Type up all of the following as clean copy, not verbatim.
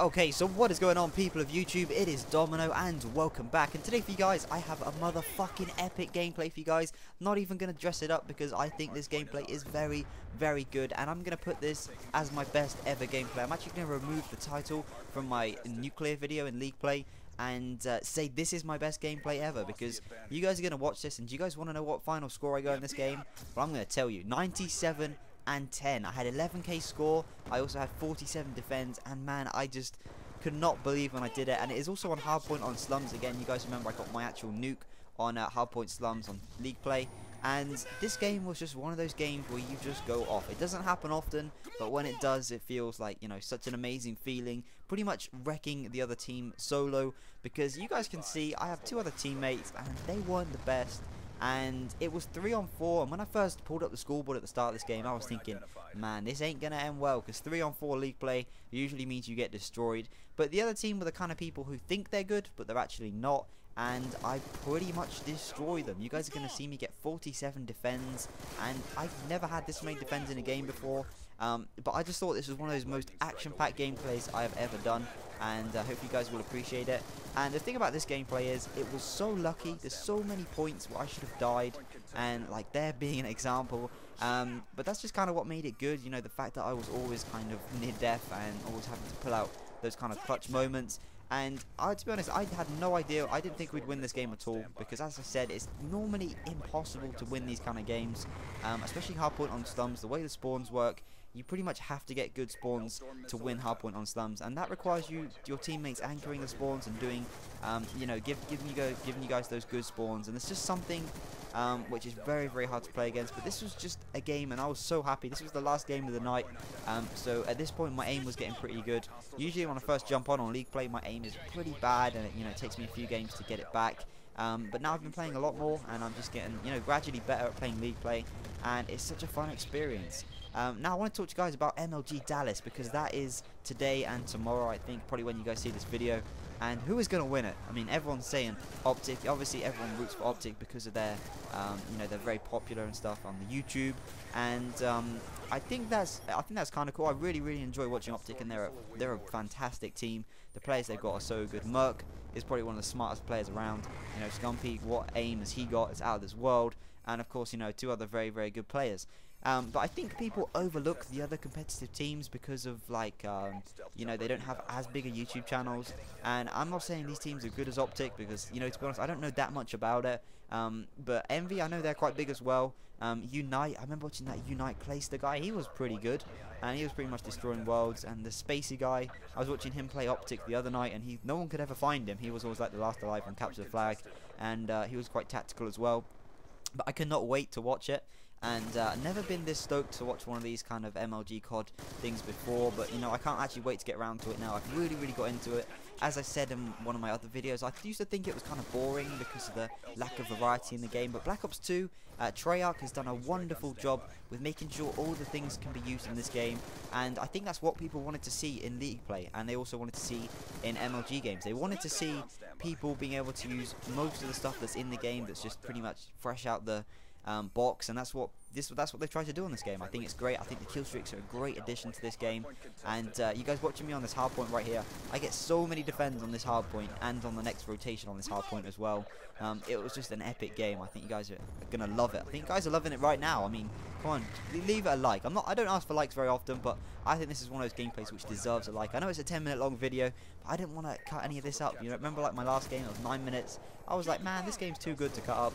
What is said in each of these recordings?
Okay, so what is going on, people of YouTube? It is Domino and welcome back, and today for you guys I have a motherfucking epic gameplay for you guys. Not even going to dress it up because I think this gameplay is very good, and I'm going to put this as my best ever gameplay. I'm actually going to remove the title from my nuclear video in League Play and say this is my best gameplay ever, because you guys are going to watch this and do you guys want to know what final score I got in this game? Well, I'm going to tell you, 97 and 10. I had 11k score, I also had 47 defense, and man, I just could not believe when I did it. And it is also on hardpoint on slums again. You guys remember I got my actual nuke on hardpoint slums on League Play, and this game was just one of those games where you just go off. It doesn't happen often, but when it does, it feels like, you know, such an amazing feeling, pretty much wrecking the other team solo, because you guys can see I have two other teammates and they weren't the best. And it was 3-on-4, and when I first pulled up the scoreboard at the start of this game, I was thinking, man, this ain't gonna end well, because 3-on-4 League Play usually means you get destroyed. But the other team were the kind of people who think they're good, but they're actually not, and I pretty much destroy them. You guys are gonna see me get 47 defends, and I've never had this many defends in a game before. But I just thought this was one of those most action-packed gameplays I have ever done, and I hope you guys will appreciate it. And the thing about this gameplay is, it was so lucky. There's so many points where I should have died, and like there being an example. But that's just kind of what made it good, you know, the fact that I was always kind of near death and always having to pull out those kind of clutch moments. And to be honest, I had no idea. I didn't think we'd win this game at all, because as I said, it's normally impossible to win these kind of games, especially hardpoint on slums. The way the spawns work, you pretty much have to get good spawns to win hardpoint on slums, and that requires your teammates anchoring the spawns and doing, you know, giving you guys those good spawns. And it's just something which is very hard to play against. But this was just a game, and I was so happy. This was the last game of the night, so at this point my aim was getting pretty good. Usually when I first jump on League Play, my aim is pretty bad, and it takes me a few games to get it back. But now I've been playing a lot more, and I'm just getting, you know, gradually better at playing League Play, and it's such a fun experience. Now I want to talk to you guys about MLG Dallas, because that is today and tomorrow, I think, probably when you guys see this video. And who is going to win it? I mean, everyone's saying Optic. Obviously, everyone roots for Optic because of their, you know, they're very popular and stuff on the YouTube. And I think that's kind of cool. I really enjoy watching Optic, and they're a fantastic team. The players they've got are so good. Merc is probably one of the smartest players around. You know, Scumpy, what aim has he got? It's out of this world. And of course, you know, two other very good players. But I think people overlook the other competitive teams because of, like, you know, they don't have as big a YouTube channels. And I'm not saying these teams are good as Optic, because, you know, to be honest, I don't know that much about it. But Envy, I know they're quite big as well. Unite, I remember watching that Unite Clayster guy. He was pretty good, and he was pretty much destroying worlds. And the Spacey guy, I was watching him play Optic the other night, and no one could ever find him. He was always like the last alive on Capture the Flag, and he was quite tactical as well. But I could not wait to watch it. And never been this stoked to watch one of these kind of MLG COD things before, but you know, I can't actually wait to get around to it now. I've really got into it. As I said in one of my other videos, I used to think it was kind of boring because of the lack of variety in the game, but Black Ops 2, Treyarch has done a wonderful job with making sure all the things can be used in this game, and I think that's what people wanted to see in League Play, and they also wanted to see in MLG games. They wanted to see people being able to use most of the stuff that's in the game that's just pretty much fresh out the box, and that's what they tried to do in this game. I think it's great. I think the kill streaks are a great addition to this game, and you guys watching me on this hardpoint right here, I get so many defends on this hardpoint and on the next rotation on this hardpoint as well. It was just an epic game. I think you guys are gonna love it. I think you guys are loving it right now. I mean, come on, leave it a like. I don't ask for likes very often, but I think this is one of those gameplays which deserves a like. I know it's a 10-minute long video, but I didn't want to cut any of this up. You know, remember like my last game, it was 9 minutes. I was like, man, this game's too good to cut up.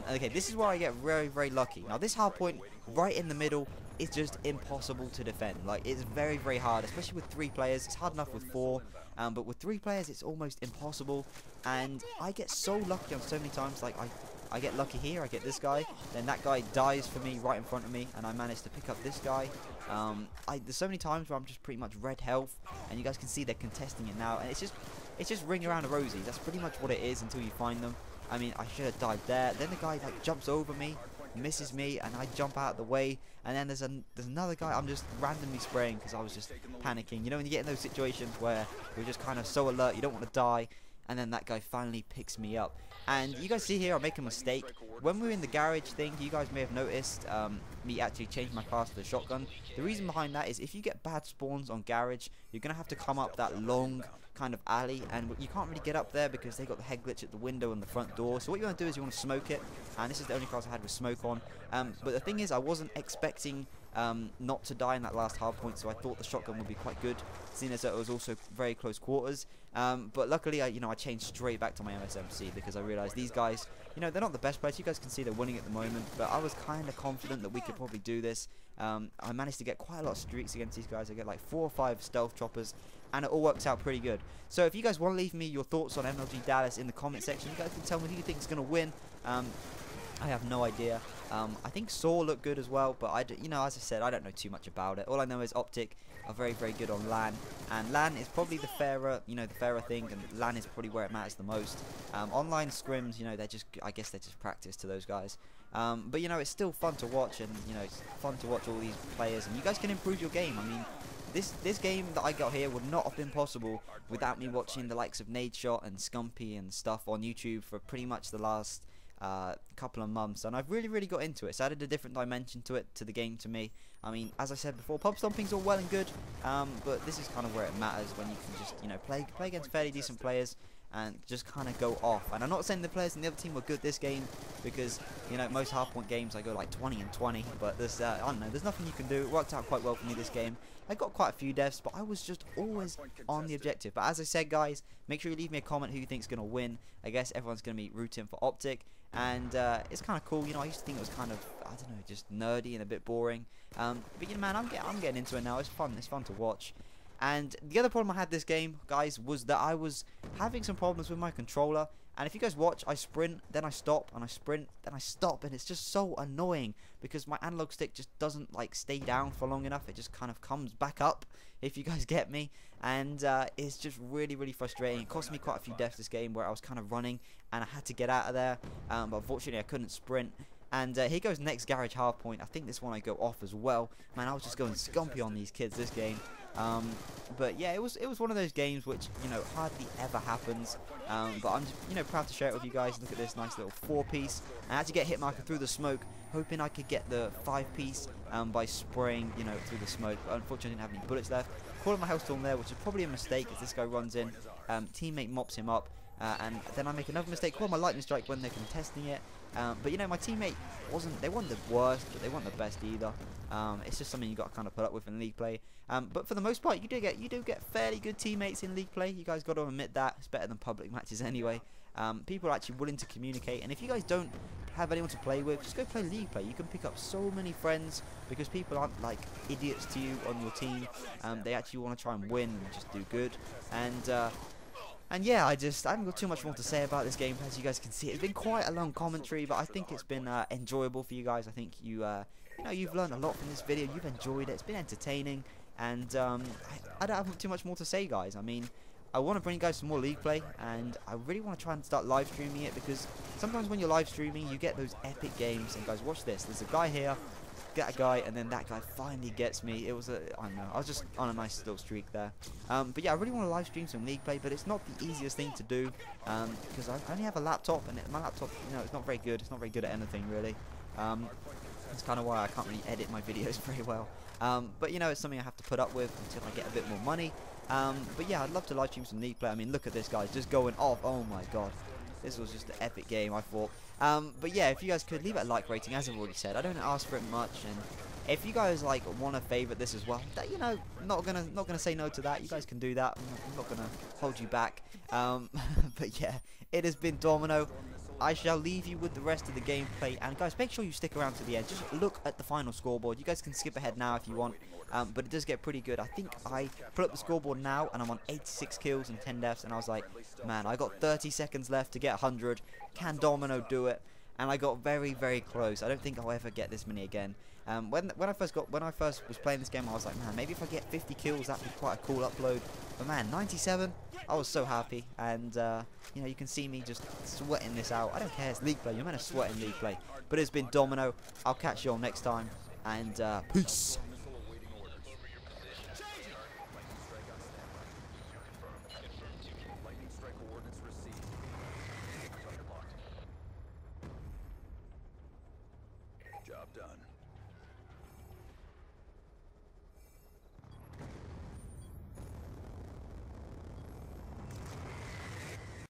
Okay, this is where I get very lucky. Now this hardpoint right in the middle is just impossible to defend. Like, it's very hard, especially with 3 players. It's hard enough with 4, but with 3 players it's almost impossible. And I get so lucky on so many times. Like, I get lucky here, I get this guy, then that guy dies for me right in front of me, and I manage to pick up this guy. There's so many times where I'm just pretty much red health, and you guys can see they're contesting it now, and it's just ring around a rosy. That's pretty much what it is until you find them. I mean, I should have died there. Then the guy like jumps over me, misses me, and I jump out of the way. And then there's another guy I'm just randomly spraying because I was just panicking. You know, when you get in those situations where you're just kind of so alert, you don't want to die, and then that guy finally picks me up. And you guys see here, I make a mistake. When we were in the garage thing, you guys may have noticed me actually changed my class to the shotgun. The reason behind that is if you get bad spawns on garage, you're going to have to come up that long kind of alley, and you can't really get up there because they got the head glitch at the window and the front door. So what you want to do is you want to smoke it, and this is the only class I had with smoke on. But the thing is, I wasn't expecting not to die in that last hard point, so I thought the shotgun would be quite good, seeing as it was also very close quarters. But luckily, I changed straight back to my MSMC because I realized these guys, they're not the best players. You guys can see they're winning at the moment, but I was kind of confident that we could probably do this. I managed to get quite a lot of streaks against these guys. I get like 4 or 5 stealth choppers, and it all works out pretty good. So if you guys want to leave me your thoughts on MLG Dallas in the comment section, you guys can tell me who you think is going to win. I have no idea. I think Saw looked good as well, but as I said, I don't know too much about it. All I know is Optic are very, very good on LAN, and LAN is probably the fairer, the fairer thing, and LAN is probably where it matters the most. Online scrims, I guess they're just practice to those guys. But it's still fun to watch, and it's fun to watch all these players, and you guys can improve your game. I mean, this game that I got here would not have been possible without me watching the likes of Nadeshot and Scumpy and stuff on YouTube for pretty much the last couple of months, and I've really got into it. It's added a different dimension to the game to me. I mean, as I said before, pub stomping's all well and good, but this is kind of where it matters, when you can just play against fairly decent players and just kind of go off. And I'm not saying the players in the other team were good this game, because most hardpoint games I go like 20 and 20, but there's I don't know, there's nothing you can do. It worked out quite well for me this game. I got quite a few deaths, but I was just always on the objective. But as I said, guys, make sure you leave me a comment who you think's going to win. I guess everyone's going to be rooting for Optic, and it's kind of cool. I used to think it was kind of, I don't know, just nerdy and a bit boring. But man, I'm getting into it now. It's fun. It's fun to watch. And the other problem I had this game, guys, was that I was having some problems with my controller. And if you guys watch, I sprint, then I stop, and I sprint, then I stop, and it's just so annoying because my analog stick just doesn't stay down for long enough. It just kind of comes back up, if you guys get me. And it's just really frustrating. It cost me quite a few deaths this game, where I was kind of running and I had to get out of there, but unfortunately I couldn't sprint. And here goes next garage hard point. I think this one I go off as well. Man, I was just going scumpy on these kids this game. But yeah, it was one of those games which hardly ever happens. But I'm just proud to share it with you guys. Look at this nice little 4-piece. I had to get hit marker through the smoke, hoping I could get the 5-piece by spraying through the smoke. But unfortunately, I didn't have any bullets left. Calling my hellstorm there, which is probably a mistake as this guy runs in. Teammate mops him up. And then I make another mistake, call my lightning strike when they're contesting it. But my teammate they weren't the worst, but they weren't the best either. It's just something you got to kind of put up with in league play. But for the most part, you do get fairly good teammates in league play. You guys got to admit that. It's better than public matches anyway. People are actually willing to communicate, and if you guys don't have anyone to play with, just go play league play. You can pick up so many friends because people aren't like idiots to you on your team. They actually want to try and win and just do good. And yeah, I haven't got too much more to say about this game. As you guys can see, it's been quite a long commentary, but I think it's been enjoyable for you guys. I think you've learned a lot from this video. You've enjoyed it. It's been entertaining, and I don't have too much more to say, guys. I mean, I want to bring you guys some more league play, and I really want to try and start live streaming it, because sometimes when you're live streaming, you get those epic games. And guys, watch this. There's a guy here. Get a guy, and then that guy finally gets me. It was I don't know, I was just on a nice little streak there. But yeah, I really want to live stream some league play, but it's not the easiest thing to do, because I only have a laptop, and my laptop, it's not very good. It's not very good at anything really. That's kind of why I can't really edit my videos very well. But it's something I have to put up with until I get a bit more money. But yeah, I'd love to live stream some league play. I mean, look at this, guys, just going off. Oh my god. This was just an epic game, I thought. But yeah, if you guys could leave it a like rating, as I've already said. I don't ask for it much, and if you guys want to favorite this as well, that, not gonna say no to that. You guys can do that. I'm not gonna hold you back. But yeah, it has been Domino. I shall leave you with the rest of the gameplay, and guys, make sure you stick around to the end. Just look at the final scoreboard. You guys can skip ahead now if you want, but it does get pretty good. I think I put up the scoreboard now, and I'm on 86 kills and 10 deaths, and I was like, man, I got 30 seconds left to get 100. Can Domino do it? And I got very close. I don't think I'll ever get this many again. When I first was playing this game, I was like, man, maybe if I get 50 kills, that'd be quite a cool upload. But man, 97, I was so happy. And you can see me just sweating this out. I don't care, it's league play. You're meant to sweat in league play. But it's been Domino. I'll catch you all next time. And peace. done.